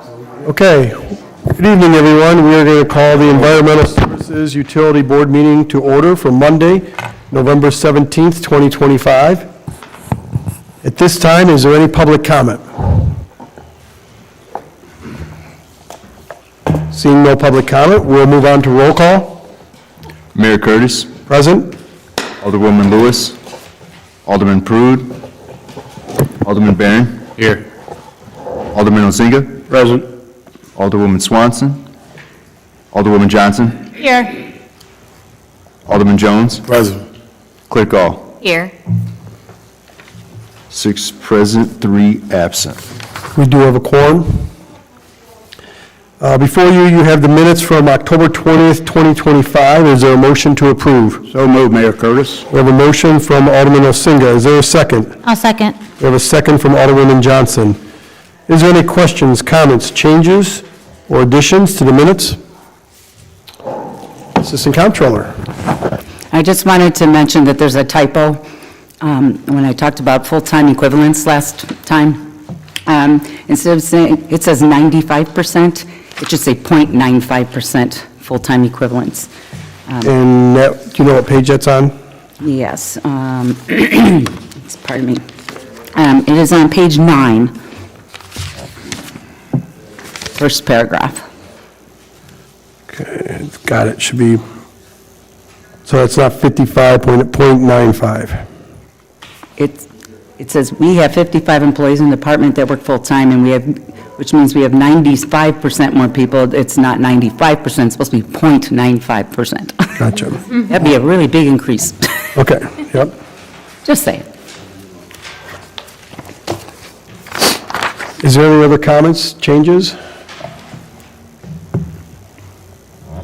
Okay. Good evening, everyone. We are going to call the Environmental Services Utility Board meeting to order for Monday, November 17th, 2025. At this time, is there any public comment? Seeing no public comment, we'll move on to roll call. Mayor Curtis. Present. Alderwoman Lewis. Alderman Prude. Alderman Barron. Here. Alderman Osinga. Present. Alderwoman Swanson. Alderwoman Johnson. Here. Alderman Jones. Present. Clerk All. Here. 6 present, 3 absent. We do have a quorum. Before you have the minutes from October 20th, 2025. Is there a motion to approve? So moved, Mayor Curtis. We have a motion from Alderman Osinga. Is there a second? I'll second. We have a second from Alderwoman Johnson. Is there any questions, comments, changes, or additions to the minutes? Assistant Comptroller. I just wanted to mention that there's a typo when I talked about full-time equivalents last time. Instead of saying, it says 95%, it should say 0.95% full-time equivalents. And that, do you know what page that's on? Yes, pardon me. It is on page 9, first paragraph. Okay, got it. Should be, so it's not 55.95. It says we have 55 employees in the department that work full-time, and we have, which means we have 95% more people. It's not 95%, it's supposed to be 0.95%. Gotcha. That'd be a really big increase. Okay, yep. Just saying. Is there any other comments, changes?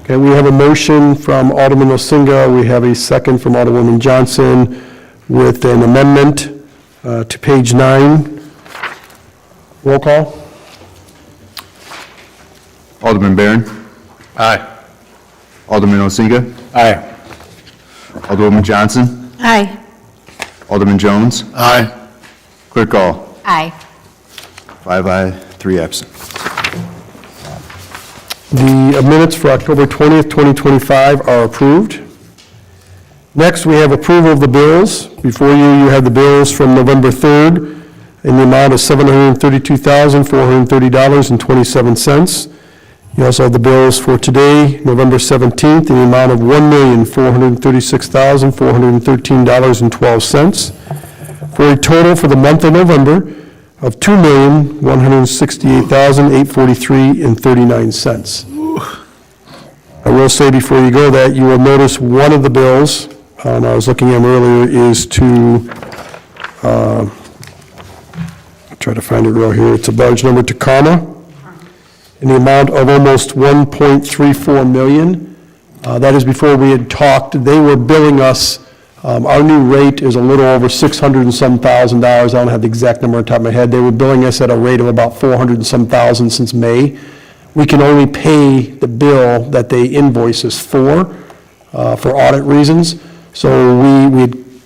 Okay, we have a motion from Alderman Osinga. We have a second from Alderwoman Johnson with an amendment to page 9. Roll call. Alderman Barron. Aye. Alderman Osinga. Aye. Alderwoman Johnson. Aye. Alderman Jones. Aye. Clerk All. Aye. 5 aye, 3 absent. The minutes for October 20th, 2025 are approved. Next, we have approval of the bills. Before you have the bills from November 3rd in the amount of $732,430.27. You also have the bills for today, November 17th, in the amount of $1,436,413.12, for a total for the month of November of $2,168,843.39. I will say before you go that you will notice one of the bills, and I was looking at them earlier, is to, I'll try to find it real here, it's a large number, Tacoma, in the amount of almost $1.34 million. That is before we had talked. They were billing us, our new rate is a little over $600 and some thousand. I don't have the exact number on top of my head. They were billing us at a rate of about $400 and some thousand since May. We can only pay the bill that they invoice us for audit reasons. So we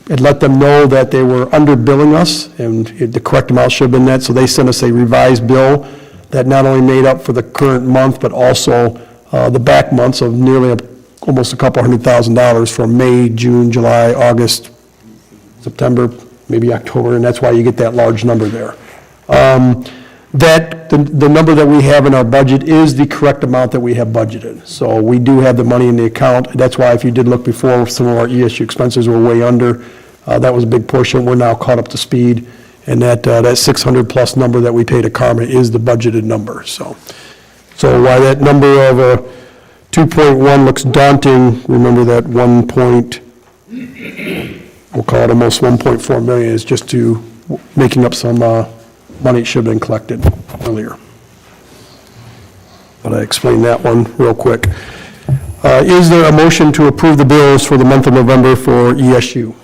had let them know that they were underbilling us, and the correct amount should have been that. So they sent us a revised bill that not only made up for the current month, but also the back months of nearly almost a couple $100,000 for May, June, July, August, September, maybe October, and that's why you get that large number there. The number that we have in our budget is the correct amount that we have budgeted. So we do have the money in the account. That's why if you did look before, some of our ESU expenses were way under. That was a big portion. We're now caught up to speed. And that 600 plus number that we pay to Karma is the budgeted number. So while that number of 2.1 looks daunting, remember that we'll call it almost 1.4 million is just to making up some money that should have been collected earlier. But I explained that one real quick. Is there a motion to approve the bills for the month of November for ESU?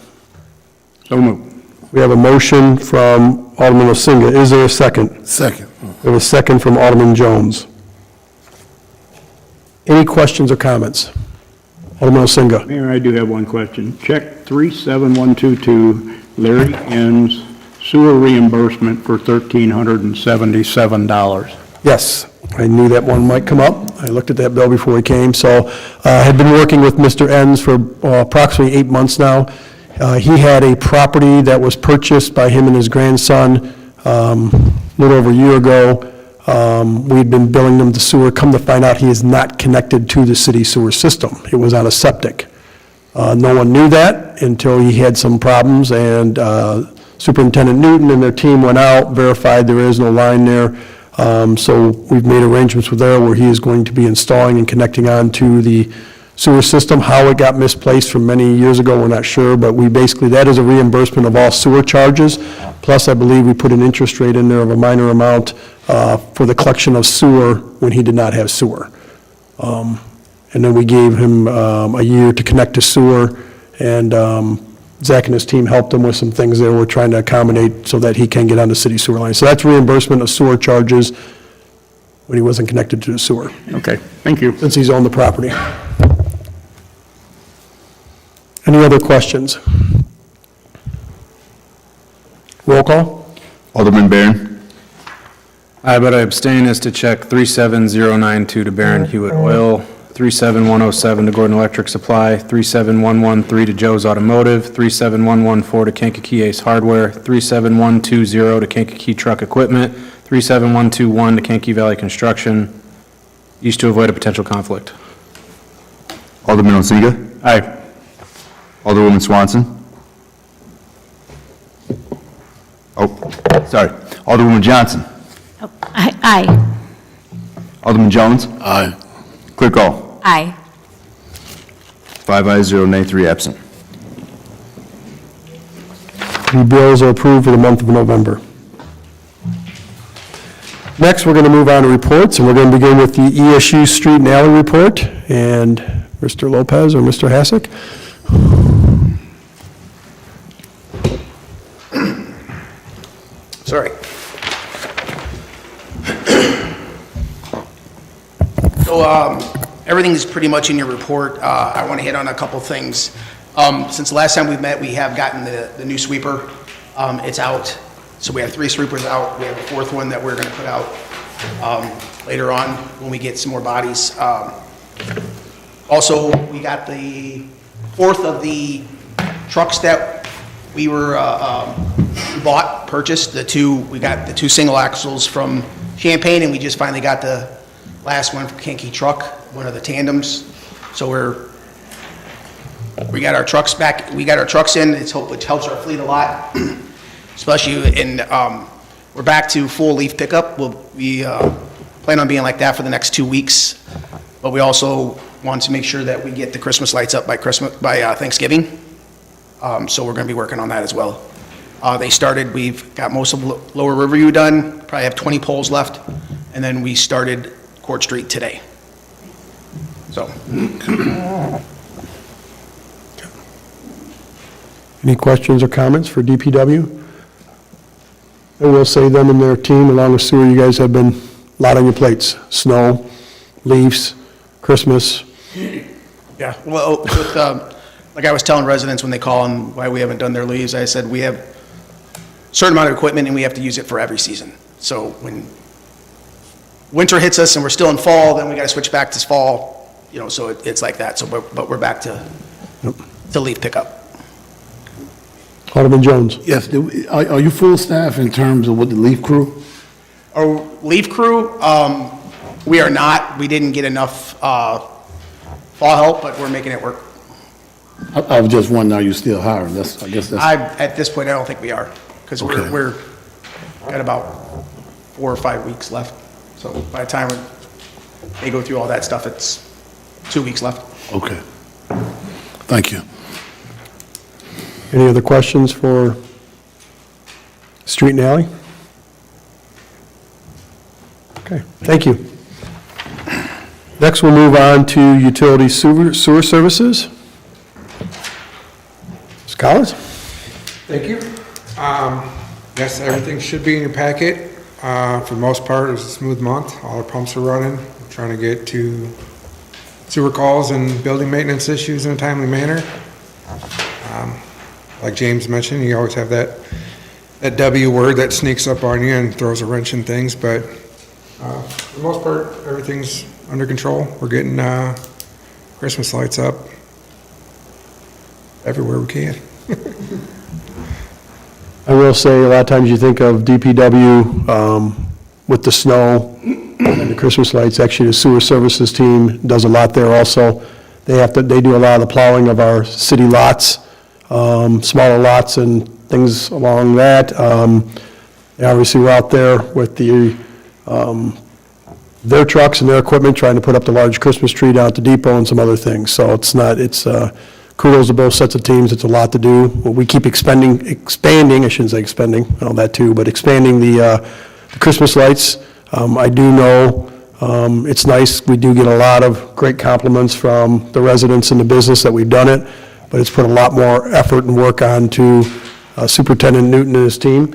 So moved. We have a motion from Alderman Osinga. Is there a second? Second. We have a second from Alderman Jones. Any questions or comments? Alderman Osinga. Mayor, I do have one question. Check 37122, Larry N's sewer reimbursement for $1,377. Yes. I knew that one might come up. I looked at that bill before he came, so I had been working with Mr. Enns for approximately 8 months now. He had a property that was purchased by him and his grandson a little over a year ago. We'd been billing them the sewer. Come to find out, he is not connected to the city sewer system. It was on a septic. No one knew that until he had some problems, and Superintendent Newton and their team went out, verified there is no line there. So we've made arrangements with there where he is going to be installing and connecting on to the sewer system. How it got misplaced from many years ago, we're not sure, but we basically, that is a reimbursement of all sewer charges. Plus, I believe we put an interest rate in there of a minor amount for the collection of sewer when he did not have sewer. And then we gave him a year to connect to sewer, and Zach and his team helped him with some things there we're trying to accommodate so that he can get on the city sewer line. So that's reimbursement of sewer charges when he wasn't connected to the sewer, Okay, thank you. since he's owned the property. Any other questions? Roll call? Alderman Barron. Aye, but I abstain as to check 37092 to Baron Hewitt Oil, 37107 to Gordon Electric Supply, 37113 to Joe's Automotive, 37114 to Kankakee Ace Hardware, 37120 to Kankakee Truck Equipment, 37121 to Kankakee Valley Construction, each to avoid a potential conflict. Alderman Osenga. Aye. Alderwoman Swanson. Oh, sorry. Alderwoman Johnson. Oh, aye. Alderman Jones. Aye. Clerk call. Aye. 5 ayes, 0 nay, 3 absent. The bills are approved for the month of November. Next, we're going to move on to reports, and we're going to begin with the ESU Street and Alley Report, and Mr. Lopez or Mr. Hasek. Sorry. So everything is pretty much in your report. I want to hit on a couple things. Since the last time we've met, we have gotten the new sweeper. It's out. So we have 3 sweepers out. We have a 4th one that we're going to put out later on when we get some more bodies. Also, we got the 4th of the trucks that we were purchased. We got the 2 single axles from Champaign, and we just finally got the last one from Kankakee Truck, one of the tandems. So we got our trucks back. We got our trucks in, which helps our fleet a lot, especially in. We're back to full leaf pickup. We plan on being like that for the next 2 weeks, but we also want to make sure that we get the Christmas lights up by Thanksgiving. So we're going to be working on that as well. They started. We've got most of Lower Riverview done. Probably have 20 poles left, and then we started Court Street today. So. Any questions or comments for DPW? I will say them and their team, along with sewer, you guys have been a lot on your plates. Snow, leaves, Christmas. Yeah, well, with, like I was telling residents when they call and why we haven't done their leaves, I said we have a certain amount of equipment and we have to use it for every season. So when winter hits us and we're still in fall, then we got to switch back to fall, so it's like that. So, but we're back to leaf pickup. Alderman Jones. Yes, are you full staff in terms of with the leaf crew? Our leaf crew, we are not. We didn't get enough fall help, but we're making it work. I was just wondering, are you still hiring? I guess that's. At this point, I don't think we are, because Okay. we're got about 4 or 5 weeks left. So by the time they go through all that stuff, it's 2 weeks left. Okay. Thank you. Any other questions for Street and Alley? Okay, thank you. Next, we'll move on to utility sewer services. Ms. Collins? Thank you. Yes, everything should be in your packet. For the most part, it was a smooth month. All the pumps are running. We're trying to get to sewer calls and building maintenance issues in a timely manner. Like James mentioned, you always have that W word that sneaks up on you and throws a wrench in things, but For the most part, everything's under control. We're getting Christmas lights up everywhere we can. I will say, a lot of times you think of DPW with the snow and the Christmas lights. Actually, the sewer services team does a lot there also. They do a lot of the plowing of our city lots, smaller lots and things along that. They obviously were out there with their trucks and their equipment trying to put up the large Christmas tree down at the depot and some other things. So it's kudos to both sets of teams. It's a lot to do. We keep expanding, I shouldn't say expending, all that too, but expanding the Christmas lights. I do know it's nice. We do get a lot of great compliments from the residents and the business that we've done it, but it's put a lot more effort and work on to Superintendent Newton and his team.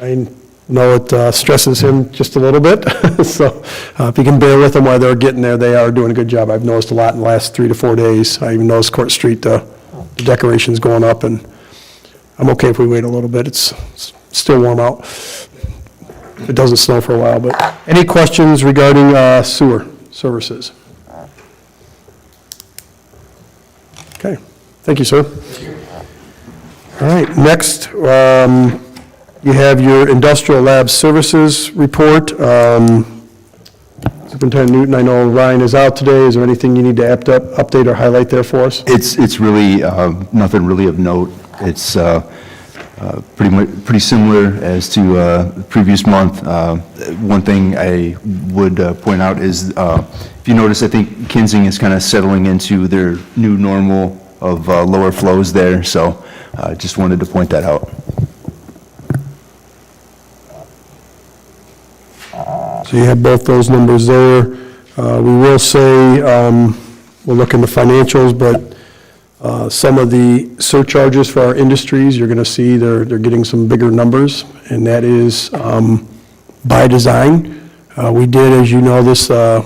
I know it stresses him just a little bit, so if you can bear with them while they're getting there, they are doing a good job. I've noticed a lot in the last 3 to 4 days. I even noticed Court Street, the decorations going up, and I'm okay if we wait a little bit. It's still warm out. It doesn't snow for a while, but any questions regarding sewer services? Okay, thank you, sir. All right, next, you have your Industrial Lab Services report. Superintendent Newton, I know Ryan is out today. Is there anything you need to update or highlight there for us? It's really nothing really of note. It's pretty similar as to the previous month. One thing I would point out is, if you notice, I think Kinsing is kind of settling into their new normal of lower flows there, so just wanted to point that out. So you have both those numbers there. We will say, we'll look in the financials, but some of the surcharges for our industries, you're going to see they're getting some bigger numbers, and that is by design. We did, as you know,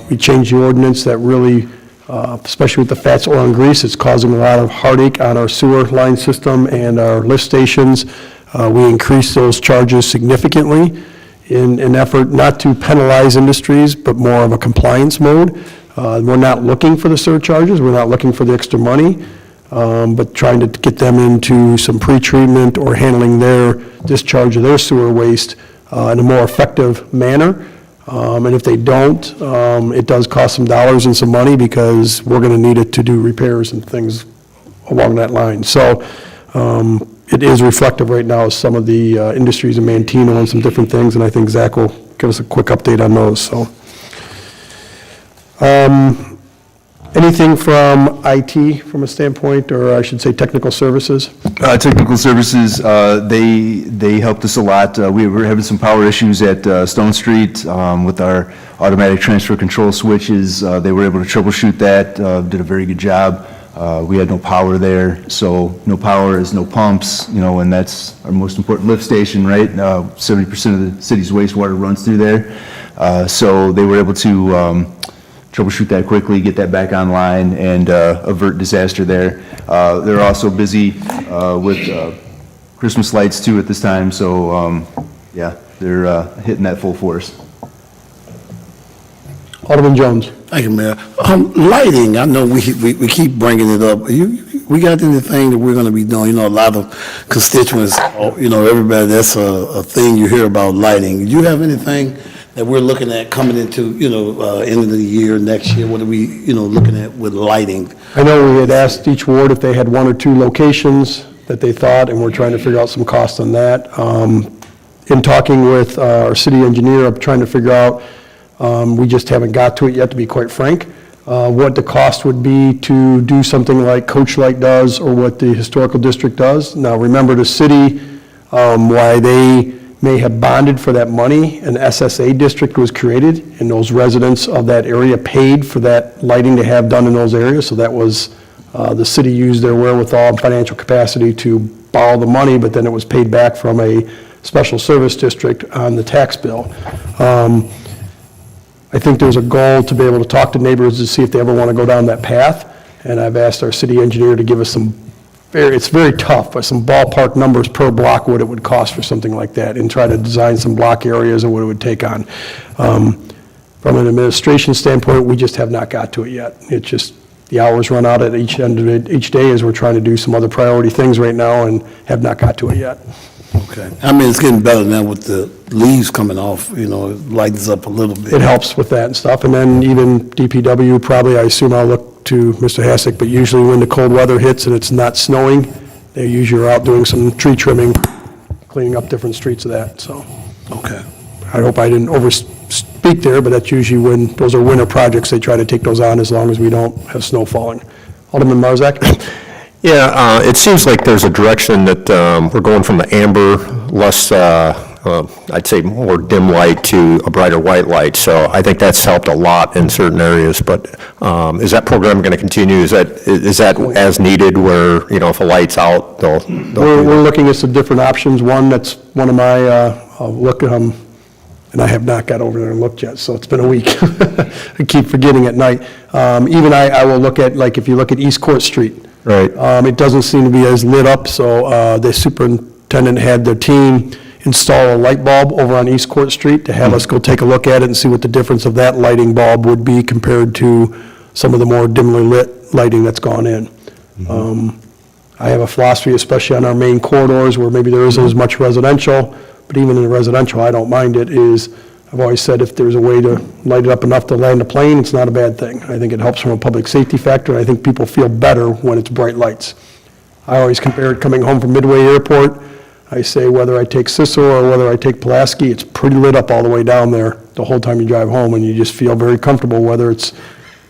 we changed the ordinance that really, especially with the fats, oil, and grease, it's causing a lot of heartache on our sewer line system and our lift stations. We increased those charges significantly in an effort not to penalize industries, but more of a compliance mode. We're not looking for the surcharges, we're not looking for the extra money, but trying to get them into some pre-treatment or handling their discharge of their sewer waste in a more effective manner. And if they don't, it does cost some dollars and some money because we're going to need it to do repairs and things along that line. So it is reflective right now of some of the industries in Manteno and some different things, and I think Zach will give us a quick update on those. So, anything from IT from a standpoint, or I should say technical services? Technical services, they helped us a lot. We were having some power issues at Stone Street with our automatic transfer control switches. They were able to troubleshoot that, did a very good job. We had no power there, so no power is no pumps, and that's our most important lift station, right? 70% of the city's wastewater runs through there. So they were able to troubleshoot that quickly, get that back online, and avert disaster there. They're also busy with Christmas lights too at this time, so yeah, they're hitting that full force. Alderman Jones. Thank you, Mayor. Lighting, I know we keep bringing it up. We got anything that we're going to be doing? A lot of constituents, everybody, that's a thing you hear about lighting. Do you have anything that we're looking at coming into, end of the year, next year? What are we, looking at with lighting? I know we had asked each ward if they had 1 or 2 locations that they thought, and we're trying to figure out some cost on that. In talking with our city engineer, I'm trying to figure out, we just haven't got to it yet, to be quite frank, what the cost would be to do something like Coach Light does or what the historical district does. Now, remember, the city, why they may have bonded for that money, an SSA district was created, and those residents of that area paid for that lighting to have done in those areas. So that was, the city used their wherewithal and financial capacity to borrow the money, but then it was paid back from a special service district on the tax bill. I think there's a goal to be able to talk to neighbors to see if they ever want to go down that path, and I've asked our city engineer to give us it's very tough, but some ballpark numbers per block what it would cost for something like that, and try to design some block areas and what it would take on. From an administration standpoint, we just have not got to it yet. It's just, the hours run out at each end of it, each day as we're trying to do some other priority things right now and have not got to it yet. Okay. I mean, it's getting better now with the leaves coming off, you know, it lightens up a little bit. It helps with that and stuff. And then even DPW, probably, I assume I'll look to Mr. Hasek, but usually when the cold weather hits and it's not snowing, they usually are out doing some tree trimming, cleaning up different streets of that, so. Okay. I hope I didn't overspeak there, but that's usually when, those are winter projects, they try to take those on as long as we don't have snow falling. Alderman Marzak? Yeah, it seems like there's a direction that we're going from the amber, less, I'd say more dim light to a brighter white light. So I think that's helped a lot in certain areas. But is that program going to continue? Is that as needed where, you know, if a light's out, they'll We're looking at some different options. One, that's one of my, I'll look at them, and I have not got over there and looked yet, so it's been a week. I keep forgetting at night. Even I will look at, like, if you look at East Court Street. Right. It doesn't seem to be as lit up, so the superintendent had their team install a light bulb over on East Court Street to have us go take a look at it and see what the difference of that lighting bulb would be compared to some of the more dimly lit lighting that's gone in. I have a philosophy, especially on our main corridors where maybe there isn't as much residential, but even in the residential, I don't mind it, is I've always said if there's a way to light it up enough to land a plane, it's not a bad thing. I think it helps from a public safety factor, and I think people feel better when it's bright lights. I always compare it coming home from Midway Airport. I say whether I take Cicero or whether I take Pulaski, it's pretty lit up all the way down there the whole time you drive home, and you just feel very comfortable whether it's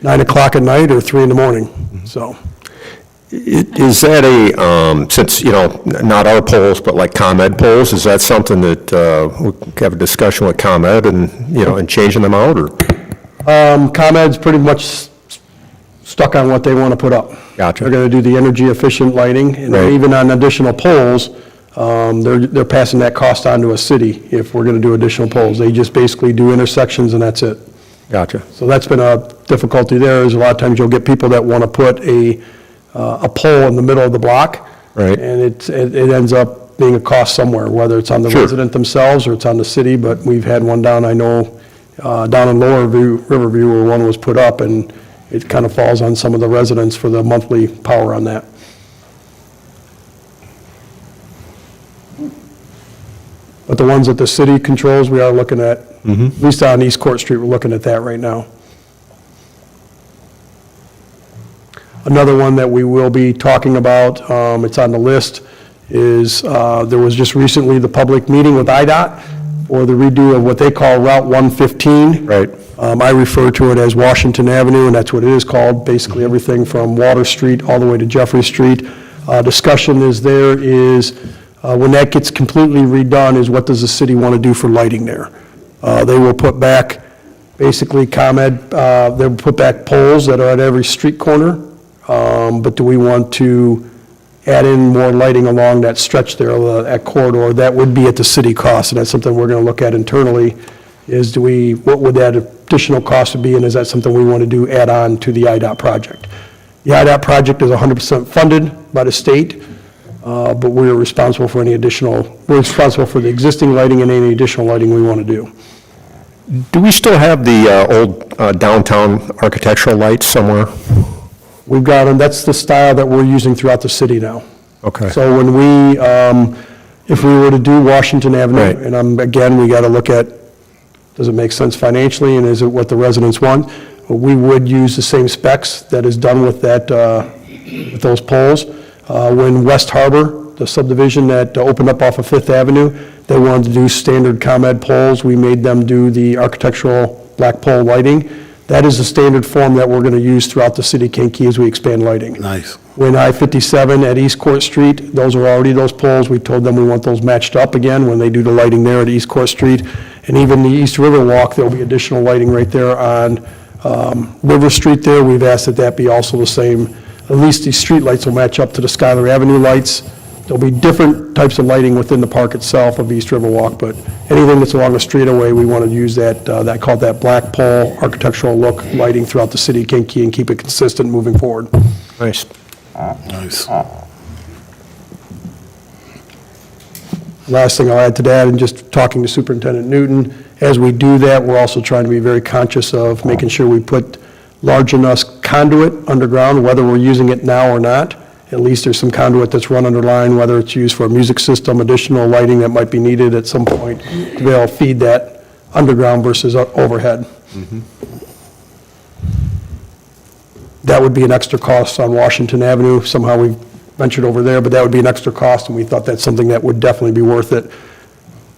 9 o'clock at night or 3 in the morning, so. Is that since, you know, not our polls, but like ComEd polls, is that something that we can have a discussion with ComEd and, you know, and changing them out, or? ComEd's pretty much stuck on what they want to put up. Gotcha. They're going to do the energy efficient lighting, and Right. even on additional poles, they're passing that cost on to a city if we're going to do additional poles. They just basically do intersections and that's it. Gotcha. So that's been a difficulty there, is a lot of times you'll get people that want to put a pole in the middle of the block. Right. And it ends up being a cost somewhere, whether it's on the Sure. resident themselves or it's on the city, but we've had one down, I know, down in Riverview where one was put up, and it kind of falls on some of the residents for the monthly power on that. But the ones that the city controls, we are looking at, at least on East Court Street, we're looking at that right now. Another one that we will be talking about, it's on the list, is there was just recently the public meeting with IDOT for the redo of what they call Route 115. Right. I refer to it as Washington Avenue, and that's what it is called, basically everything from Water Street all the way to Jeffrey Street. Discussion is when that gets completely redone, is what does the city want to do for lighting there? They will put back, basically ComEd, they'll put back poles that are at every street corner, but do we want to add in more lighting along that stretch there, that corridor? That would be at the city cost, and that's something we're going to look at internally, is what would that additional cost be, and is that something we want to do add on to the IDOT project? The IDOT project is 100% funded by the state, but we're responsible for we're responsible for the existing lighting and any additional lighting we want to do. Do we still have the old downtown architectural lights somewhere? We've got them, that's the style that we're using throughout the city now. Okay. So when we, if we were to do Washington Avenue, Right. and again, we got to look at, does it make sense financially, and is it what the residents want? We would use the same specs that is done with that, with those poles. When West Harbor, the subdivision that opened up off of Fifth Avenue, they wanted to do standard ComEd poles. We made them do the architectural black pole lighting. That is the standard form that we're going to use throughout the city of Kankakee as we expand lighting. Nice. When I-57 at East Court Street, those are already those poles. We told them we want those matched up again when they do the lighting there at East Court Street. And even the East River Walk, there'll be additional lighting right there on River Street there. We've asked that that be also the same. At least these street lights will match up to the Schuyler Avenue lights. There'll be different types of lighting within the park itself of East River Walk, but anything that's along the straightaway, we want to use that called that black pole architectural look lighting throughout the city of Kankakee and keep it consistent moving forward. Nice. Nice. Last thing I'll add to that, and just talking to Superintendent Newton, as we do that, we're also trying to be very conscious of making sure we put large enough conduit underground, whether we're using it now or not. At least there's some conduit that's run underline, whether it's used for a music system, additional lighting that might be needed at some point to be able to feed that underground versus overhead. That would be an extra cost on Washington Avenue. Somehow we've ventured over there, but that would be an extra cost, and we thought that's something that would definitely be worth it.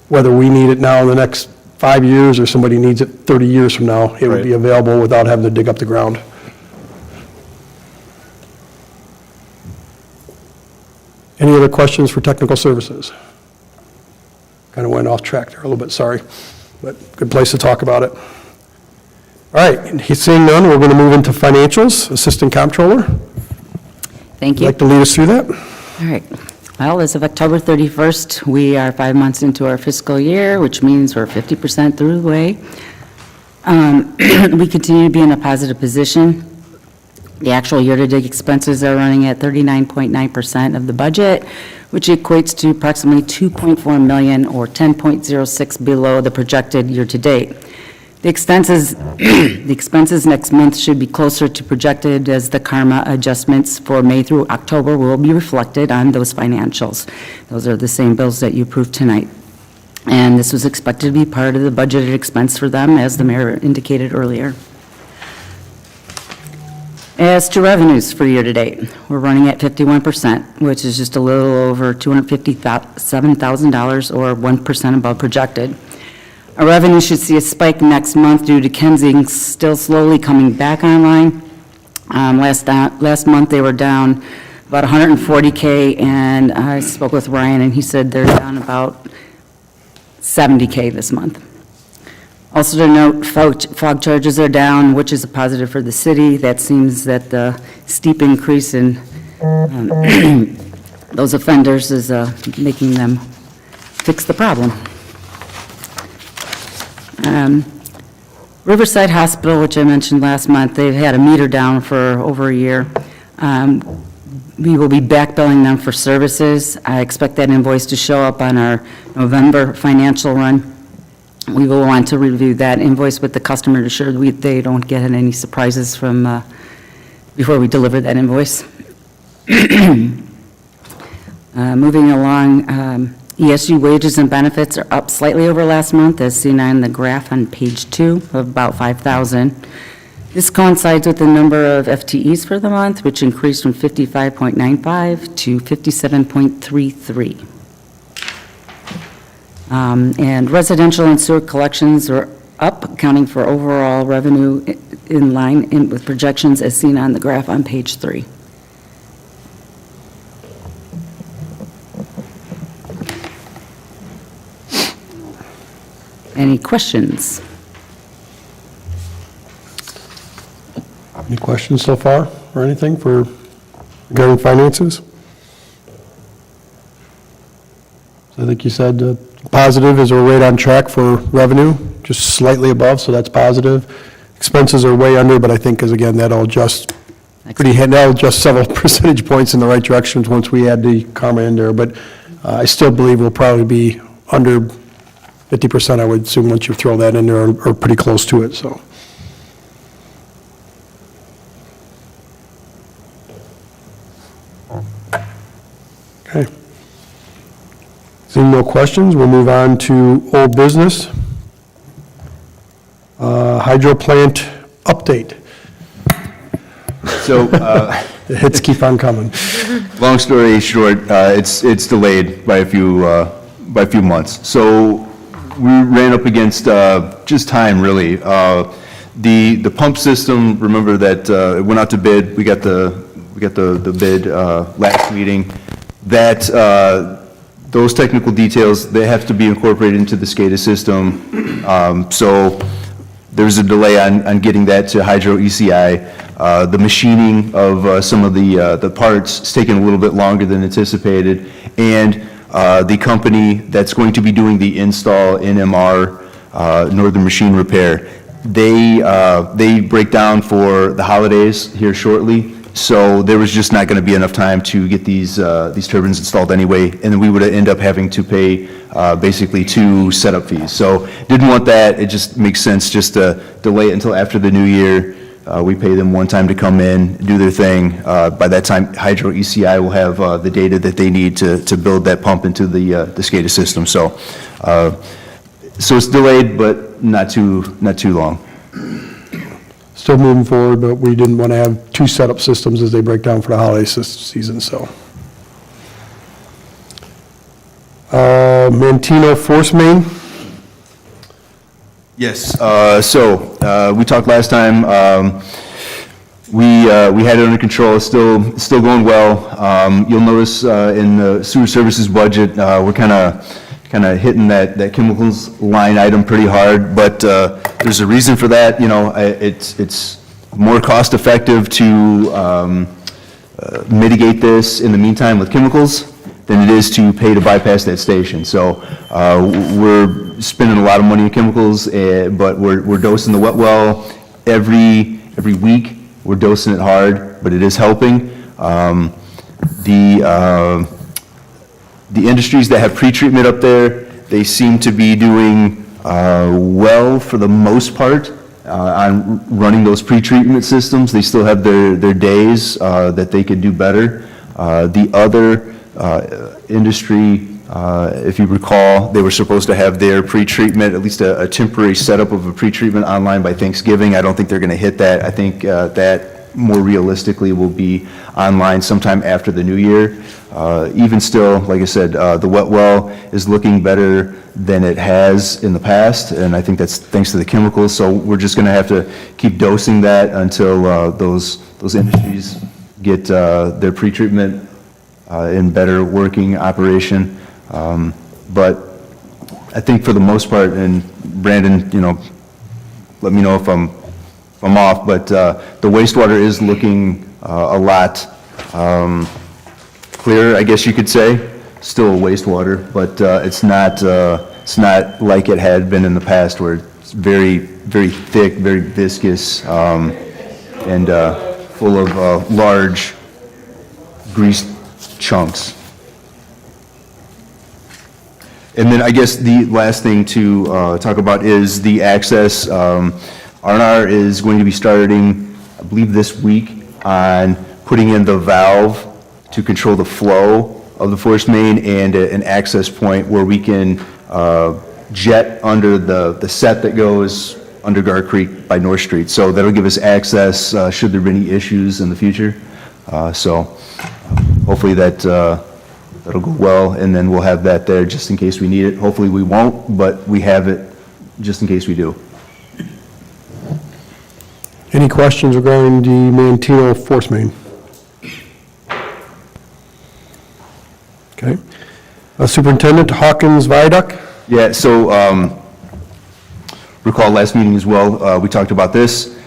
Whether we need it now in the next 5 years or somebody needs it 30 years from now, it would be available without having to dig up the ground. Any other questions for technical services? Kind of went off track there a little bit, sorry, but good place to talk about it. All right, seeing none, we're going to move into financials. Assistant Comptroller, Thank you. like to lead us through that? All right. Well, as of October 31st, we are 5 months into our fiscal year, which means we're 50% through the way. We continue to be in a positive position. The actual year-to-date expenses are running at 39.9% of the budget, which equates to approximately $2.4 million or 10.06 below the projected year-to-date. The expenses next month should be closer to projected, as the karma adjustments for May through October will be reflected on those financials. Those are the same bills that you approved tonight. And this was expected to be part of the budgeted expense for them, as the mayor indicated earlier. As to revenues for year-to-date, we're running at 51%, which is just a little over $257,000 or 1% above projected. Our revenue should see a spike next month due to Kensington still slowly coming back online. Last month, they were down about $140K, and I spoke with Ryan, and he said they're down about $70K this month. Also to note, fog charges are down, which is a positive for the city. That seems that the steep increase in those offenders is making them fix the problem. Riverside Hospital, which I mentioned last month, they've had a meter down for over a year. We will be back billing them for services. I expect that invoice to show up on our November financial run. We will want to review that invoice with the customer to ensure they don't get any surprises from before we deliver that invoice. Moving along, ESU wages and benefits are up slightly over last month, as seen on the graph on page 2, of about 5,000. This coincides with the number of FTEs for the month, which increased from 55.95 to 57.33. And residential and sewer collections are up, accounting for overall revenue in line with projections as seen on the graph on page 3. Any questions? Any questions so far, or anything for regarding finances? I think you said positive is we're right on track for revenue, just slightly above, so that's positive. Expenses are way under, but I think, as again, that'll adjust that'll adjust several percentage points in the right directions once we add the karma in there. But I still believe we'll probably be under 50%, I would assume, once you throw that in there, or pretty close to it, so. Okay. Seeing no questions, we'll move on to old business. Hydro plant update. So, The hits keep on coming. long story short, it's delayed by a few months. So we ran up against just time, really. The pump system, remember that it went out to bid. We got the bid last meeting. That those technical details, they have to be incorporated into the SCADA system. So there's a delay on getting that to Hydro ECI. The machining of some of the parts is taking a little bit longer than anticipated. And the company that's going to be doing the install NMR, Northern Machine Repair, they break down for the holidays here shortly, So there was just not going to be enough time to get these turbines installed anyway, and then we would end up having to pay basically 2 setup fees. So didn't want that. It just makes sense just to delay it until after the new year. We pay them one time to come in, do their thing. By that time, Hydro ECI will have the data that they need to build that pump into the SCADA system. So it's delayed, but not too long. Still moving forward, but we didn't want to have 2 setup systems as they break down for the holiday season, so. Mantino Force Main, Yes, so we talked last time, we had it under control, it's still going well. You'll notice in the sewer services budget, we're kind of hitting that chemicals line item pretty hard, but there's a reason for that. You know, it's more cost effective to mitigate this in the meantime with chemicals than it is to pay to bypass that station. So we're spending a lot of money on chemicals, but we're dosing the wet well every week. We're dosing it hard, but it is helping. The industries that have pretreatment up there, they seem to be doing well for the most part on running those pretreatment systems. They still have their days that they could do better. The other industry, if you recall, they were supposed to have their pretreatment, at least a temporary setup of a pretreatment online by Thanksgiving. I don't think they're going to hit that. I think that more realistically will be online sometime after the new year. Even still, like I said, the wet well is looking better than it has in the past, and I think that's thanks to the chemicals. So we're just going to have to keep dosing that until those industries get their pretreatment in better working operation. But I think for the most part, and Brandon, you know, let me know if I'm off, but the wastewater is looking a lot clearer, I guess you could say. Still wastewater, but it's not like it had been in the past, where it's very, very thick, very viscous, and full of large grease chunks. And then I guess the last thing to talk about is the access. R&R is going to be starting, I believe, this week on putting in the valve to control the flow of the force main and an access point where we can jet under the set that goes under Gar Creek by North Street. So that'll give us access should there be any issues in the future. So hopefully that'll go well, and then we'll have that there just in case we need it. Hopefully we won't, but we have it just in case we do. any questions regarding the Mantino Force Main? Okay. Superintendent Hawkins Viaduct? Yeah, so recall last meeting as well, we talked about this.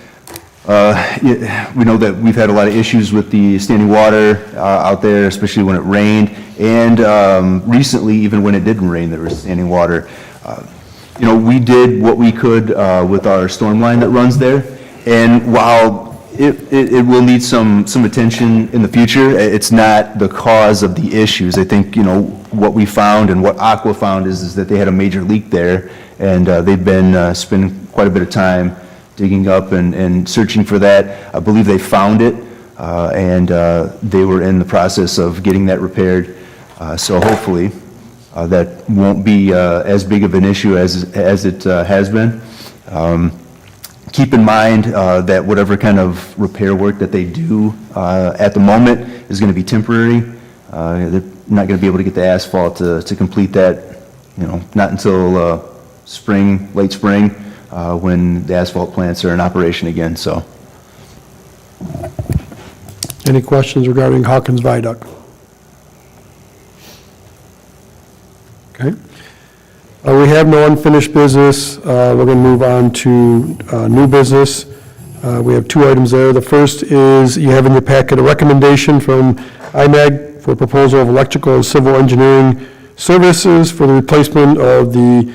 We know that we've had a lot of issues with the standing water out there, especially when it rained, and recently, even when it didn't rain, there was standing water. You know, we did what we could with our storm line that runs there, and while it will need some attention in the future, it's not the cause of the issues. I think, you know, what we found and what Aqua found is that they had a major leak there, and they've been spending quite a bit of time digging up and searching for that. I believe they found it, and they were in the process of getting that repaired. So hopefully that won't be as big of an issue as it has been. Keep in mind that whatever kind of repair work that they do at the moment is going to be temporary. They're not going to be able to get the asphalt to complete that, you know, not until spring, late spring, when the asphalt plants are in operation again, so. Any questions regarding Hawkins Viaduct? Okay. We have no unfinished business. We're going to move on to new business. We have two items there. The first is, you have in your packet a recommendation from IMAG for a proposal of electrical and civil engineering services for the replacement of the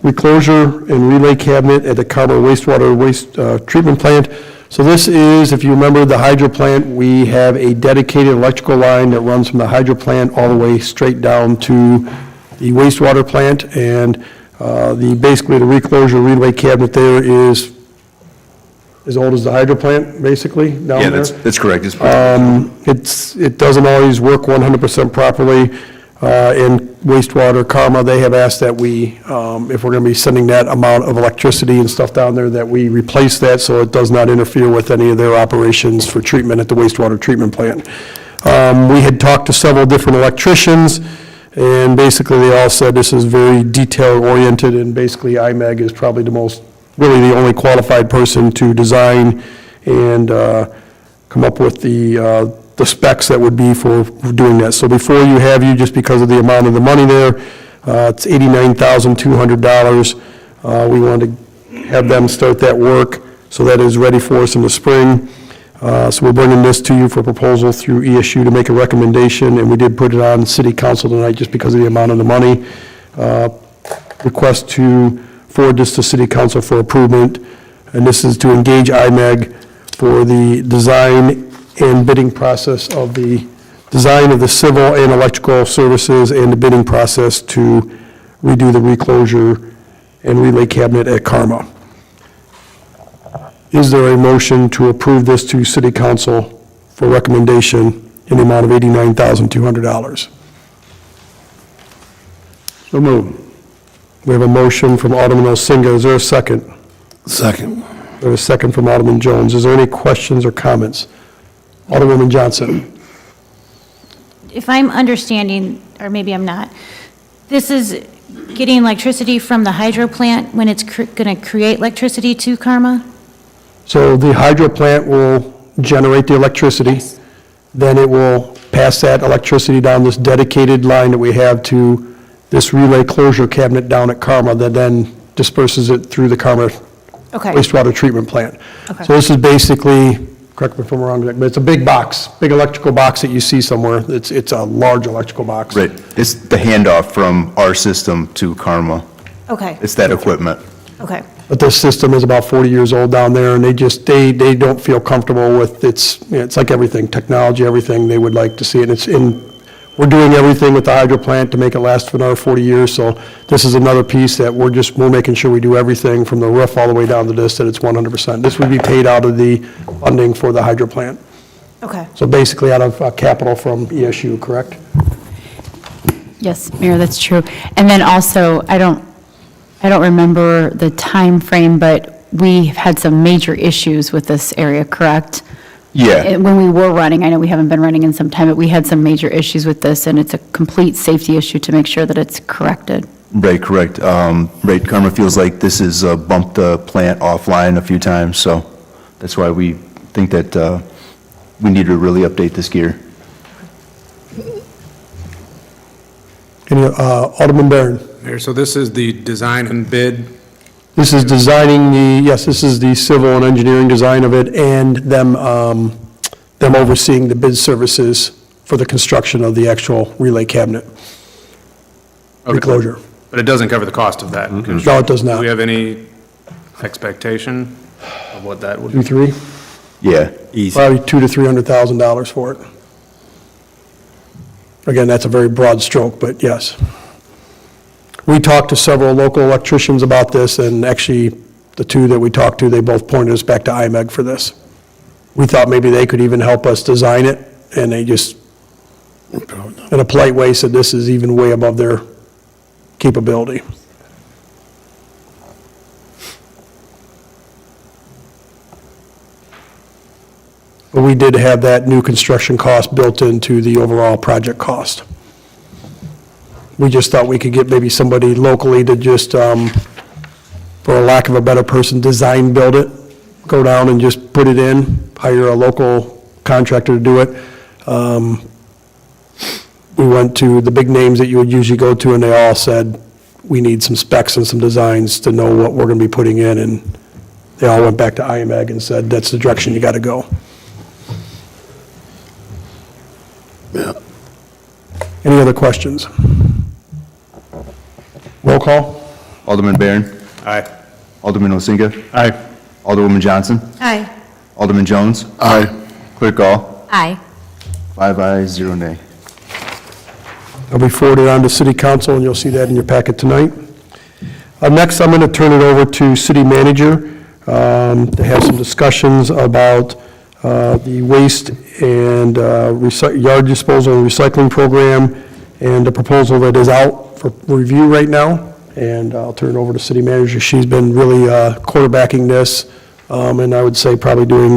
reclosure and relay cabinet at the Carmel wastewater treatment plant. So this is, if you remember the hydro plant, we have a dedicated electrical line that runs from the hydro plant all the way straight down to the wastewater plant, and basically the reclosure relay cabinet there is as old as the hydro plant, basically, down there. Yeah, that's correct. It doesn't always work 100% properly. In wastewater, Karma, they have asked that we, if we're going to be sending that amount of electricity and stuff down there, that we replace that so it does not interfere with any of their operations for treatment at the wastewater treatment plant. We had talked to several different electricians, and basically they all said this is very detail-oriented, and basically IMEG is probably really the only qualified person to design and come up with the specs that would be for doing that. So before you have just because of the amount of the money there, it's $89,200. We want to have them start that work, so that is ready for us in the spring. So we're bringing this to you for proposal through ESU to make a recommendation, and we did put it on city council tonight just because of the amount of the money. Request to forward this to city council for approval, and this is to engage IMEG for the design and bidding process of the design of the civil and electrical services and the bidding process to redo the reclosure and relay cabinet at Karma. Is there a motion to approve this to city council for recommendation in the amount of $89,200? So moved. We have a motion from Alderman Elsinga. Is there a second? Second. We have a second from Alderman Jones. Is there any questions or comments? Alderwoman Johnson. If I'm understanding, or maybe I'm not, this is getting electricity from the hydro plant when it's going to create electricity to Karma? So the hydro plant will generate the electricity, then it will pass that electricity down this dedicated line that we have to this relay closure cabinet down at Karma that then disperses it through the Karma Okay. wastewater treatment plant. Okay. So this is basically, correct me if I'm wrong, but it's a big box, big electrical box that you see somewhere. It's a large electrical box. Right. It's the handoff from our system to Karma. Okay, It's that equipment. okay. But this system is about 40 years old down there, and they don't feel comfortable with it's like everything, technology, everything, they would like to see it. We're doing everything with the hydro plant to make it last for another 40 years, so this is another piece that we're making sure we do everything from the roof all the way down to this, that it's 100%. This would be paid out of the funding for the hydro plant. Okay. So basically out of capital from ESU, correct? Yes, Mayor, that's true. And then also, I don't remember the time frame, but we've had some major issues with this area, correct? Yeah. When we were running, I know we haven't been running in some time, but we had some major issues with this, and it's a complete safety issue to make sure that it's corrected. Right, correct. Right, Karma feels like this has bumped the plant offline a few times, so that's why we think that we need to really update this gear. Alderman Barron. Mayor, so this is the design and bid. This is this is the civil and engineering design of it, and them overseeing the bid services for the construction of the actual relay cabinet reclosure. But it doesn't cover the cost of that. No, it does Do not. we have any expectation of what that would be? 2, 3? Yeah. Probably $200,000 to $300,000 for it. Again, that's a very broad stroke, but yes. We talked to several local electricians about this, and actually, the two that we talked to, they both pointed us back to IMEG for this. We thought maybe they could even help us design it, and they just, in a polite way, said this is even way above their capability. But we did have that new construction cost built into the overall project cost. We just thought we could get maybe somebody locally to just, for a lack of a better person, design build it, go down and just put it in, hire a local contractor to do it. We went to the big names that you would usually go to, and they all said, we need some specs and some designs to know what we're going to be putting in, and they all went back to IMEG and said, that's the direction you got to go. Yeah. Any other questions? Roll call? Alderman Barron. Aye. Alderman Osinga. Aye. Alderwoman Johnson. Aye. Alderman Jones. Aye. Clerk Gall. Aye. 5 ayes, 0 nay. I'll be forwarded on to City Council, and you'll see that in your packet tonight. Next, I'm going to turn it over to City Manager to have some discussions about the waste and yard disposal and recycling program and the proposal that is out for review right now. And I'll turn it over to City Manager. She's been really quarterbacking this, and I would say probably doing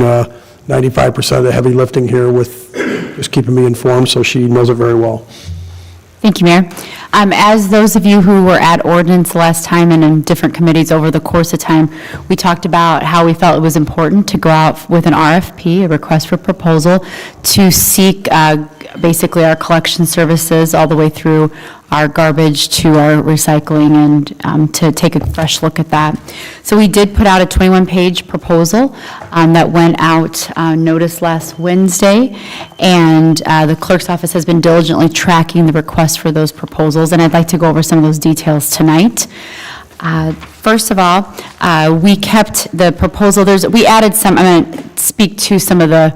95% of the heavy lifting here with just keeping me informed, so she knows it very well. Thank you, Mayor. As those of you who were at ordinance last time and in different committees over the course of time, we talked about how we felt it was important to go out with an RFP, a request for proposal, to seek basically our collection services all the way through our garbage to our recycling, and to take a fresh look at that. So we did put out a 21-page proposal that went out notice last Wednesday, and the clerk's office has been diligently tracking the request for those proposals, and I'd like to go over some of those details tonight. First of all, we kept the proposal, we added some, I'm going to speak to some of the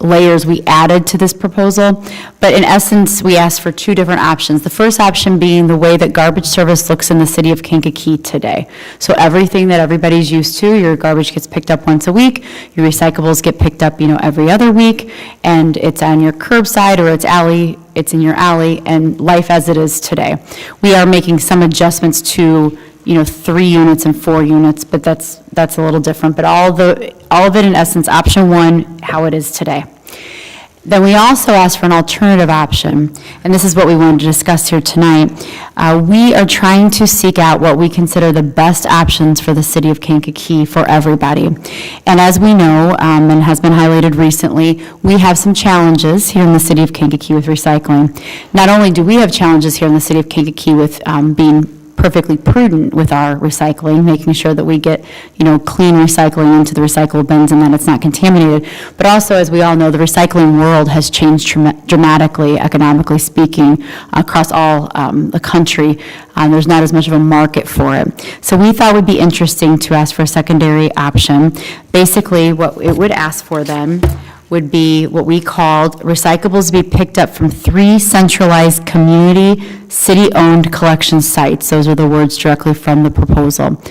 layers we added to this proposal, but in essence, we asked for two different options. The first option being the way that garbage service looks in the city of Kankakee today. So everything that everybody's used to, your garbage gets picked up once a week, your recyclables get picked up, every other week, and it's on your curbside or it's in your alley, and life as it is today. We are making some adjustments to 3 units and 4 units, but that's a little different. But all of it in essence, option 1, how it is today. Then we also asked for an alternative option, and this is what we wanted to discuss here tonight. We are trying to seek out what we consider the best options for the city of Kankakee for everybody. And as we know, and has been highlighted recently, we have some challenges here in the city of Kankakee with recycling. Not only do we have challenges here in the city of Kankakee with being perfectly prudent with our recycling, making sure that we get, clean recycling into the recyclable bins and that it's not contaminated. But also, as we all know, the recycling world has changed dramatically, economically speaking, across all the country. There's not as much of a market for it. So we thought it would be interesting to ask for a secondary option. Basically, what it would ask for then would be what we called recyclables to be picked up from 3 centralized community, city-owned collection sites. Those are the words directly from the proposal.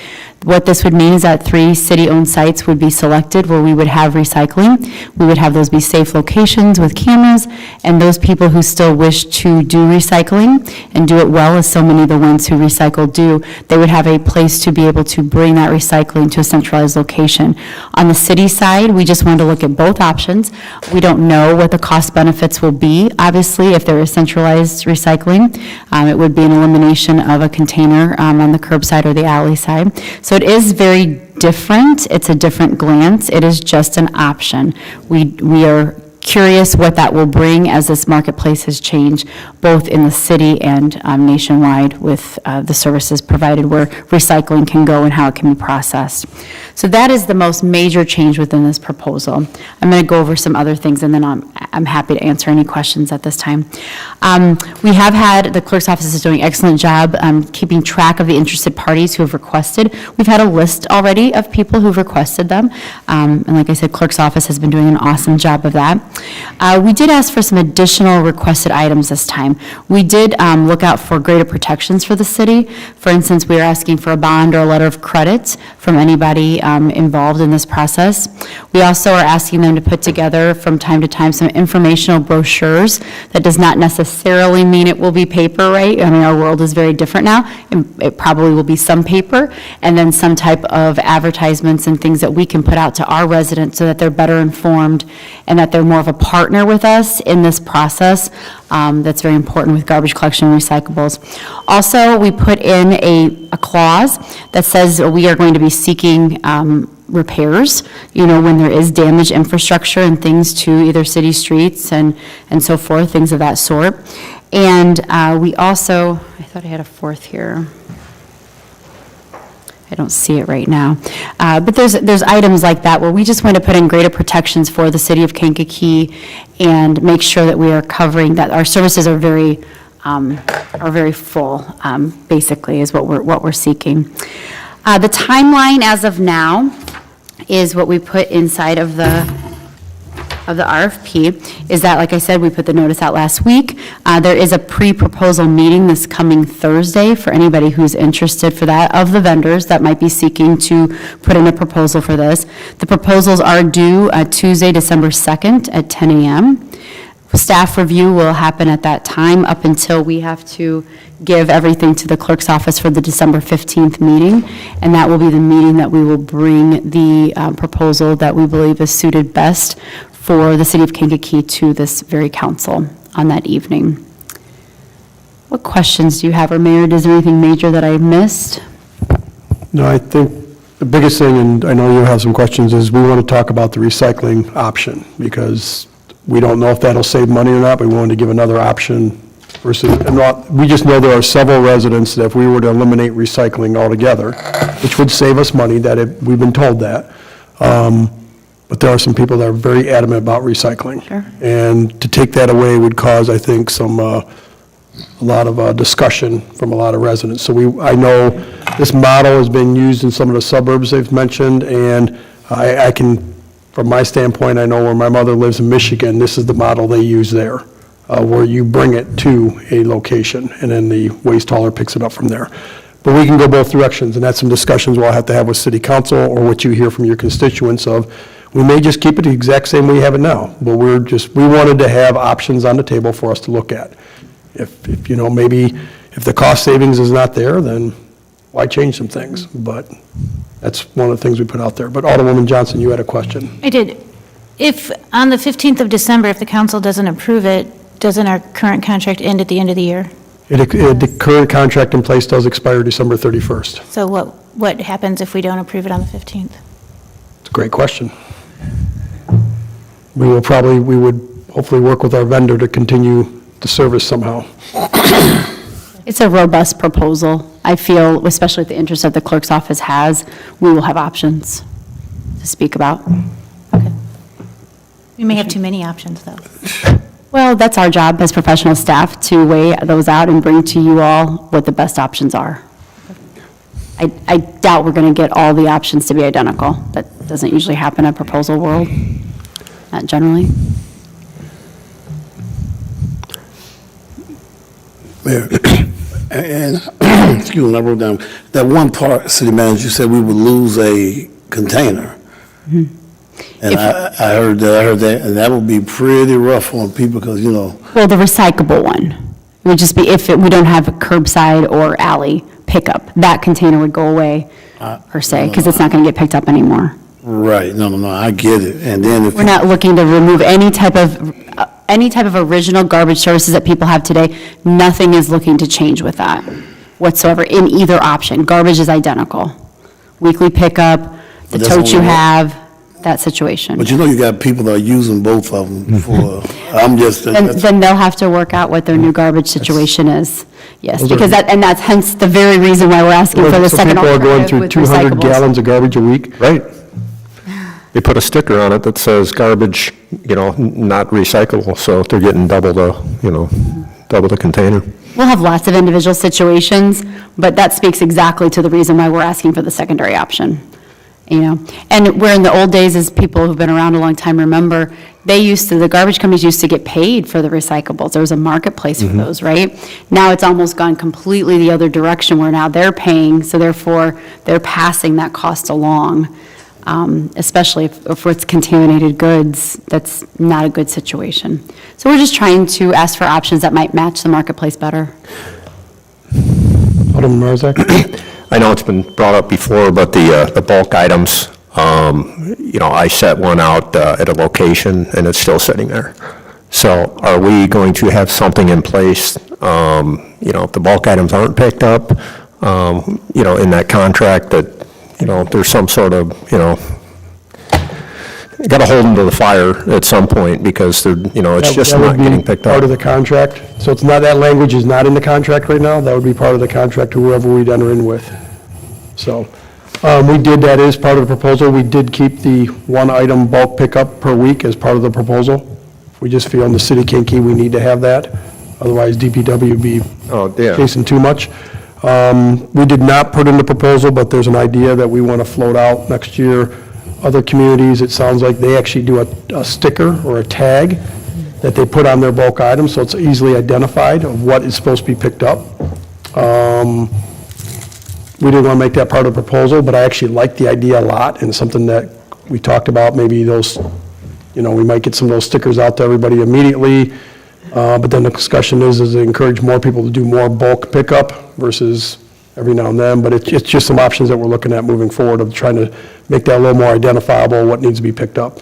What this would mean is that 3 city-owned sites would be selected where we would have recycling. We would have those be safe locations with cameras, and those people who still wish to do recycling and do it well, as so many of the ones who recycle do, they would have a place to be able to bring that recycling to a centralized location. On the city side, we just wanted to look at both options. We don't know what the cost benefits will be, obviously, if there is centralized recycling. It would be an elimination of a container on the curbside or the alley side. So it is very different. It's a different glance. It is just an option. We are curious what that will bring as this marketplace has changed, both in the city and nationwide with the services provided where recycling can go and how it can be processed. So that is the most major change within this proposal. I'm going to go over some other things, and then I'm happy to answer any questions at this time. We have had, the clerk's office is doing an excellent job keeping track of the interested parties who have requested. We've had a list already of people who've requested them, and like I said, clerk's office has been doing an awesome job of that. We did ask for some additional requested items this time. We did look out for greater protections for the city. For instance, we are asking for a bond or a letter of credit from anybody involved in this process. We also are asking them to put together from time to time some informational brochures. That does not necessarily mean it will be paper, right? I mean, our world is very different now. It probably will be some paper, and then some type of advertisements and things that we can put out to our residents so that they're better informed and that they're more of a partner with us in this process. That's very important with garbage collection and recyclables. Also, we put in a clause that says we are going to be seeking repairs, when there is damaged infrastructure and things to either city streets and so forth, things of that sort. And we also, I thought I had a fourth here. I don't see it right now. But there's items like that where we just want to put in greater protections for the city of Kankakee and make sure that we are covering, that our services are very full, basically, is what we're seeking. The timeline as of now is what we put inside of the RFP, is that, like I said, we put the notice out last week. There is a pre-proposal meeting this coming Thursday for anybody who's interested for that, of the vendors that might be seeking to put in a proposal for this. The proposals are due Tuesday, December 2nd at 10 a.m. Staff review will happen at that time up until we have to give everything to the clerk's office for the December 15th meeting, and that will be the meeting that we will bring the proposal that we believe is suited best for the city of Kankakee to this very council on that evening. What questions do you have, or Mayor, is there anything major that I missed? No, I think the biggest thing, and I know you have some questions, is we want to talk about the recycling option, because we don't know if that'll save money or not, but we wanted to give another option versus, we just know there are several residents that if we were to eliminate recycling altogether, which would save us money, we've been told that. But there are some people that are very adamant about recycling. Sure. And to take that away would cause, I think, a lot of discussion from a lot of residents. So I know this model has been used in some of the suburbs they've mentioned, and I can, from my standpoint, I know where my mother lives in Michigan, this is the model they use there, where you bring it to a location, and then the waste hauler picks it up from there. But we can go both directions, and that's some discussions we'll have to have with city council, or what you hear from your constituents of, we may just keep it the exact same way we have it now, but we wanted to have options on the table for us to look at. If maybe if the cost savings is not there, then why change some things? But that's one of the things we put out there. But Alderwoman Johnson, you had a question. I did. If, on the 15th of December, if the council doesn't approve it, doesn't our current contract end at the end of the year? The current contract in place does expire December 31st. So what happens if we don't approve it on the 15th? It's a great question. We would hopefully work with our vendor to continue the service somehow. It's a robust proposal. I feel, especially with the interest that the clerk's office has, we will have options to speak about. Okay. We may have too many options, though. Well, that's our job as professional staff, to weigh those out and bring to you all what the best options are. I doubt we're going to get all the options to be identical. That doesn't usually happen in a proposal world, not generally. Mayor, and, excuse me, I wrote down, that one part, city manager, you said we would lose a container. Mm-hmm. And I heard that, and that would be pretty rough on people, because, Well, the recyclable one, it would just be if we don't have a curbside or alley pickup, that container would go away, per se, because it's not going to get picked up anymore. right, no, I get it. And then if. We're not looking to remove any type of original garbage services that people have today. Nothing is looking to change with that whatsoever in either option. Garbage is identical. Weekly pickup, the But that's totes you only one. have, that situation. But you got people that are using both of them for, I'm just. Then they'll have to work out what their new garbage situation is. Yes, Those are- because that's hence the very reason why we're asking for the So second people are going alternative through with 200 recyclables. gallons of garbage a week? Right. They put a sticker on it that says garbage, not recyclable, so they're getting double the container. We'll have lots of individual situations, but that speaks exactly to the reason why we're asking for the secondary option, And where in the old days, as people who've been around a long time remember, the garbage companies used to get paid for the recyclables. There was a marketplace for those, right? Now it's almost gone completely the other direction, where now they're paying, so therefore they're passing that cost along. Especially if it's contaminated goods, that's not a good situation. So we're just trying to ask for options that might match the marketplace better. Alderman Marzak? I know it's been brought up before, but the bulk items, I set one out at a location, and it's still sitting there. So are we going to have something in place, if the bulk items aren't picked up, in that contract, that there's some sort of, got to hold them to the fire at some point, because they're, it's just That would not be getting picked Part up. of the contract. So it's not, that language is not in the contract right now. That would be part of the contract, whoever we'd enter in with. So we did, that is part of the proposal. We did keep the one item bulk pickup per week as part of the proposal. We just feel in the city of Kankakee we need to have that. Otherwise DPW would be chasing too much. We did not put in the proposal, but there's an idea that we want to float out next year, other communities, it sounds like they actually do a sticker or a tag that they put on their bulk items, so it's easily identified of what is supposed to be picked up. We didn't want to make that part of the proposal, but I actually like the idea a lot, and something that we talked about, maybe those, we might get some of those stickers out to everybody immediately, but then the discussion is to encourage more people to do more bulk pickup versus every now and then, but it's just some options that we're looking at moving forward of trying to make that a little more identifiable, what needs to be picked up.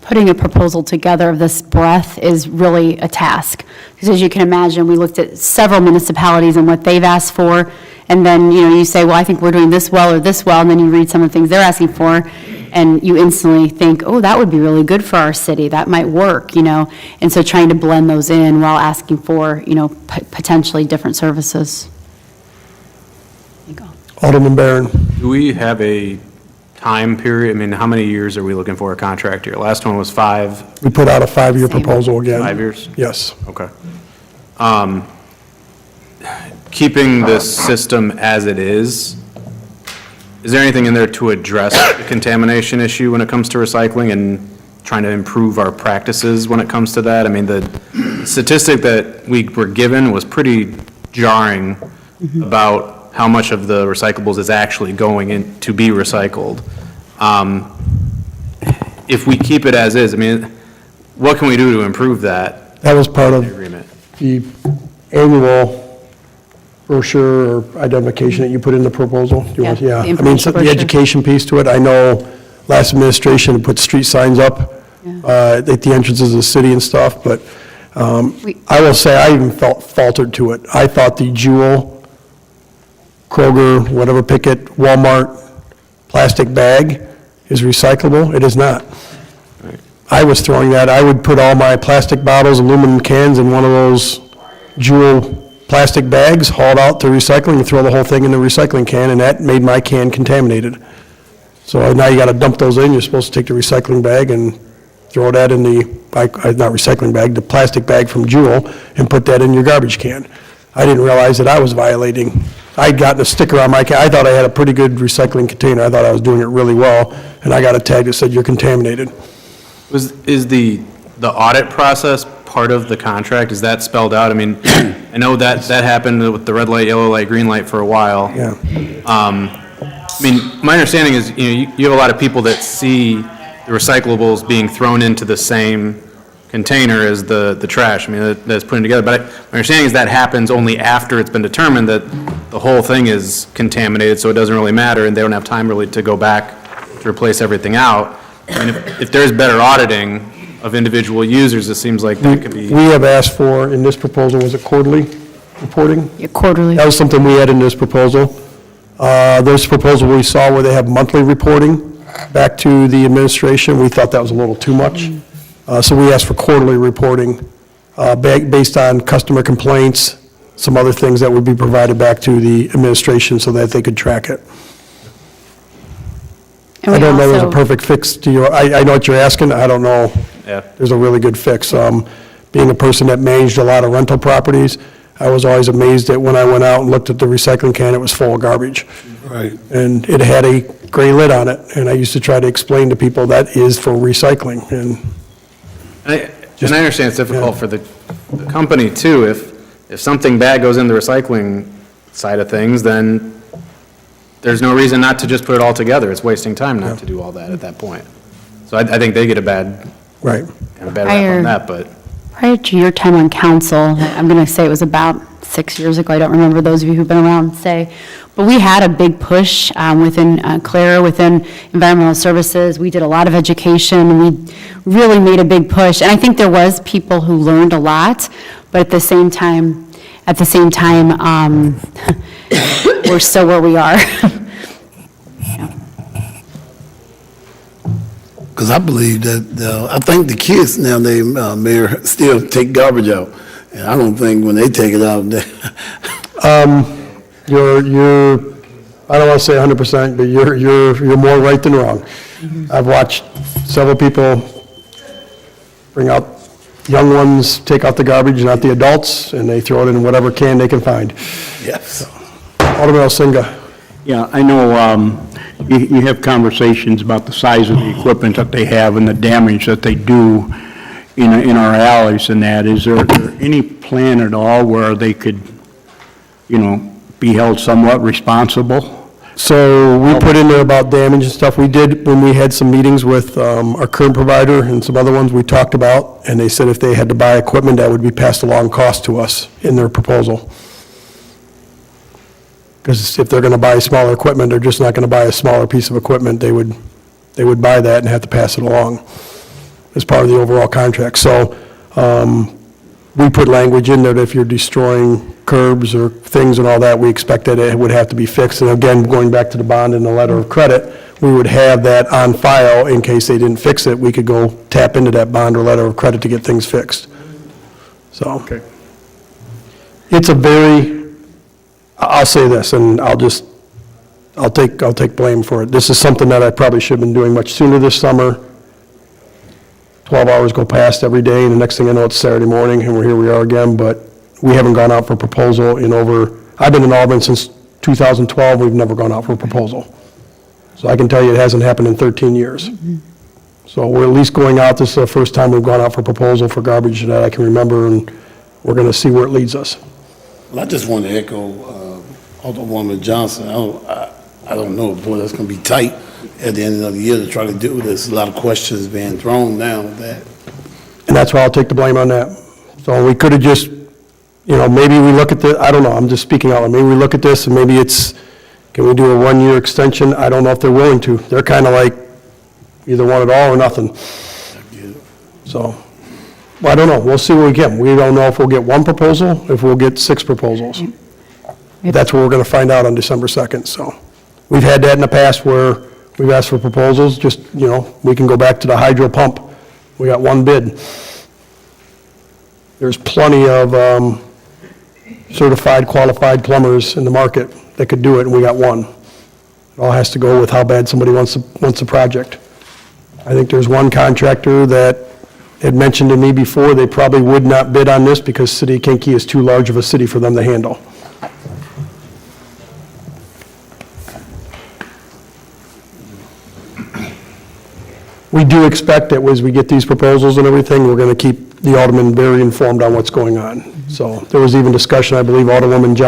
Putting a proposal together of this breadth is really a task. Because as you can imagine, we looked at several municipalities and what they've asked for, and then, you say, well, I think we're doing this well or this well, and then you read some of the things they're asking for, and you instantly think, oh, that would be really good for our city, that might work, and so trying to blend those in while asking for, potentially different services. There you go. Alderman Barron. Do we have a time period? I mean, how many years are we looking for a contract here? Last one was 5. We put out a 5-year proposal again. 5 years? Yes. Okay. Keeping this system as it is there anything in there to address the contamination issue when it comes to recycling and trying to improve our practices when it comes to that? I mean, the statistic that we were given was pretty jarring about how much of the recyclables is actually going in to be recycled. If we keep it as is, I mean, what can we do to improve that? That was part of Agreement. the annual brochure or identification that you put in the proposal? Do you want- Yeah, the I mean, information so the brochure. education piece to it, I know last administration put street signs up at the entrances of the city and stuff, but I will say, I even felt faltered to it. I thought the Jewel, Kroger, whatever, Pickett, Walmart plastic bag is recyclable. It is not. I was throwing that, I would put all my plastic bottles, aluminum cans in one of those Jewel plastic bags, haul it out to recycling, and throw the whole thing in the recycling can, and that made my can contaminated. So now you got to dump those in. You're supposed to take the recycling bag and throw that in the, not recycling bag, the plastic bag from Jewel, and put that in your garbage can. I didn't realize that I was violating. I'd gotten a sticker on my can. I thought I had a pretty good recycling container. I thought I was doing it really well, and I got a tag that said, "You're contaminated." Is the audit process part of the contract? Is that spelled out? I mean, I know that happened with the red light, yellow light, green light for a while. Yeah. I mean, my understanding is, you have a lot of people that see the recyclables being thrown into the same container as the trash. I mean, that's put together. But my understanding is that happens only after it's been determined that the whole thing is contaminated, so it doesn't really matter, and they don't have time really to go back to replace everything out. I mean, if there's better auditing of individual users, it seems like that could be. We have asked for, in this proposal, was it quarterly reporting? Yeah, quarterly. That was something we had in this proposal. This proposal we saw where they have monthly reporting back to the administration, we thought that was a little too much. So we asked for quarterly reporting based on customer complaints, some other things that would be provided back to the administration so that they could track it. And I we don't know there's a also- perfect fix to your, I know what you're asking, I don't know. Yeah. There's a really good fix. Being a person that managed a lot of rental properties, I was always amazed that when I went out and looked at the recycling can, it was full of garbage. Right. And it had a gray lid on it, and I used to try to explain to people that is for recycling, and And I understand it's difficult for the company too. If something bad goes in the recycling side of things, then there's no reason not to just put it all together. It's wasting time not to do all that at that point. So I think they get a bad right. rap on that, but. Prior to your time on council, I'm going to say it was about 6 years ago, I don't remember, those of you who've been around say, but we had a big push within Claire, within environmental services. We did a lot of education, we really made a big push, and I think there was people who learned a lot, but at the same time, we're still where we are. Because I believe that, I think the kids now, Mayor, still take garbage out. And I don't think when they take it out, You're, I don't want to say 100%, but you're more right than wrong. I've watched several people bring out, young ones take out the garbage, not the adults, and they throw it in whatever can they can find. yes. Alderman Elsinga. Yeah, I know you have conversations about the size of the equipment that they have and the damage that they do in our alleys and that. Is there any plan at all where they could, be held somewhat responsible? So we put in there about damage and stuff. We did, when we had some meetings with our current provider and some other ones we talked about, and they said if they had to buy equipment, that would be passed along cost to us in their proposal. Because if they're going to buy smaller equipment, they're just not going to buy a smaller piece of equipment. They would buy that and have to pass it along as part of the overall contract. So we put language in there that if you're destroying curbs or things and all that, we expect that it would have to be fixed. And again, going back to the bond and the letter of credit, we would have that on file in case they didn't fix it. We could go tap into that bond or letter of credit to get things fixed. So it's a very, I'll say this, and I'll take blame for it. This is something that I probably should have been doing much sooner this summer. 12 hours go past every day, and the next thing I know, it's Saturday morning, and here we are again, but we haven't gone out for proposal in I've been in Auburn since 2012, we've never gone out for a proposal. So I can tell you it hasn't happened in 13 years. So we're at least going out, this is the first time we've gone out for proposal for garbage that I can remember, and we're going to see where it leads us. Well, I just want to echo Alderwoman Johnson. I don't know, boy, that's going to be tight at the end of the year to try to do this. A lot of questions being thrown now with that. And that's why I'll take the blame on that. So we could have just, maybe we look at I don't know, I'm just speaking out loud. Maybe we look at this and maybe can we do a 1-year extension? I don't know if they're willing to. They're kind of like, either want it all or nothing. So, well, I don't know. We'll see what we get. We don't know if we'll get one proposal, if we'll get 6 proposals. That's what we're going to find out on December 2nd, so. We've had that in the past where we've asked for proposals, just, we can go back to the hydro pump. We got 1 bid. There's plenty of certified, qualified plumbers in the market that could do it, and we got 1. It all has to go with how bad somebody wants the project. I think there's one contractor that had mentioned to me before, they probably would not bid on this because City of Kankakee is too large of a city for them to handle. We do expect that as we get these proposals and everything, we're going to keep the aldermen very informed on what's going on. So there was even discussion, I believe Alderwoman Johnson